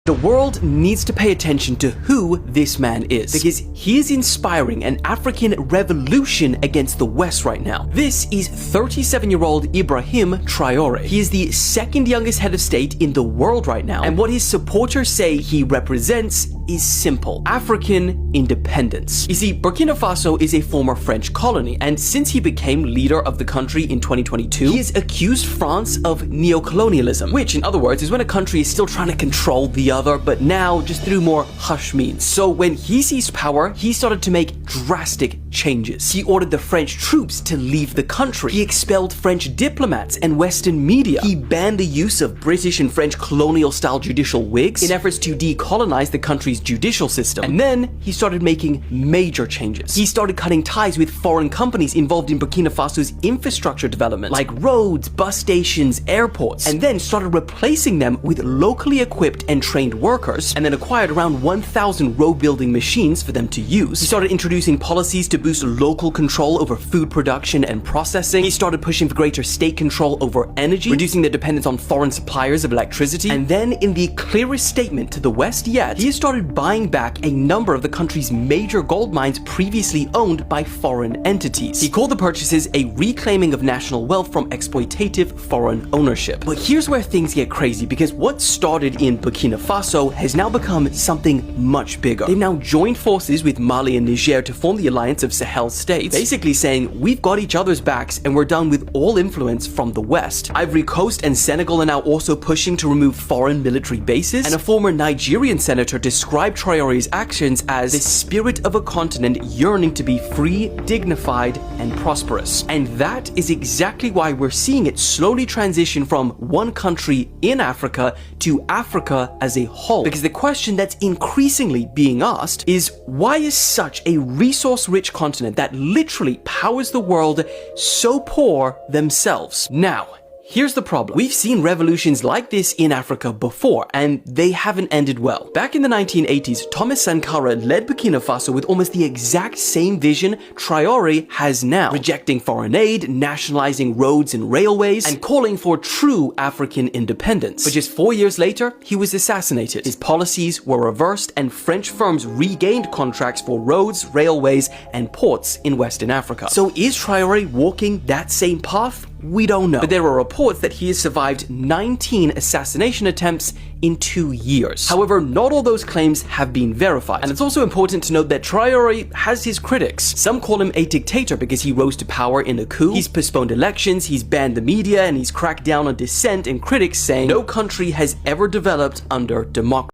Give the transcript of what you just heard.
The world needs to pay attention to who this man is, because he is inspiring an African revolution against the West right now. This is 37-year-old Ibrahim Traore. He is the second youngest head of state in the world right now, and what his supporters say he represents is simple: African independence. You see, Burkina Faso is a former French colony, and since he became leader of the country in 2022, he has accused France of neocolonialism, which in other words is when a country is still trying to control the other, but now just through more hush means. So when he seized power, he started to make drastic changes. He ordered the French troops to leave the country. He expelled French diplomats and Western media. He banned the use of British and French colonial-style judicial wigs in efforts to decolonize the country's judicial system. And then he started making major changes. He started cutting ties with foreign companies involved in Burkina Faso's infrastructure development, like roads, bus stations, airports, and then started replacing them with locally equipped and trained workers, and then acquired around 1,000 road building machines for them to use. He started introducing policies to boost local control over food production and processing. He started pushing for greater state control over energy, reducing the dependence on foreign suppliers of electricity. And then, in the clearest statement to the West yet, he has started buying back a number of the country's major gold mines previously owned by foreign entities. He called the purchases a reclaiming of national wealth from exploitative foreign ownership. But here's where things get crazy, because what started in Burkina Faso has now become something much bigger. They've now joined forces with Mali and Niger to form the Alliance of Sahel States, basically saying, we've got each other's backs and we're done with all influence from the West. Ivory Coast and Senegal are now also pushing to remove foreign military bases, and a former Nigerian senator described Traore's actions as the spirit of a continent yearning to be free, dignified, and prosperous. And that is exactly why we're seeing it slowly transition from one country in Africa to Africa as a whole. Because the question that's increasingly being asked is, why is such a resource-rich continent that literally powers the world so poor themselves? Now, here's the problem. We've seen revolutions like this in Africa before, and they haven't ended well. Back in the 1980s, Thomas Sankara led Burkina Faso with almost the exact same vision Traore has now, rejecting foreign aid, nationalizing roads and railways, and calling for true African independence. But just 4 years later, he was assassinated. His policies were reversed, and French firms regained contracts for roads, railways, and ports in Western Africa. So is Traore walking that same path? We don't know. But there are reports that he has survived 19 assassination attempts in 2 years. However, not all those claims have been verified. And it's also important to note that Traore has his critics. Some call him a dictator because he rose to power in a coup. He's postponed elections, he's banned the media, and he's cracked down on dissent, and critics saying no country has ever developed under democracy.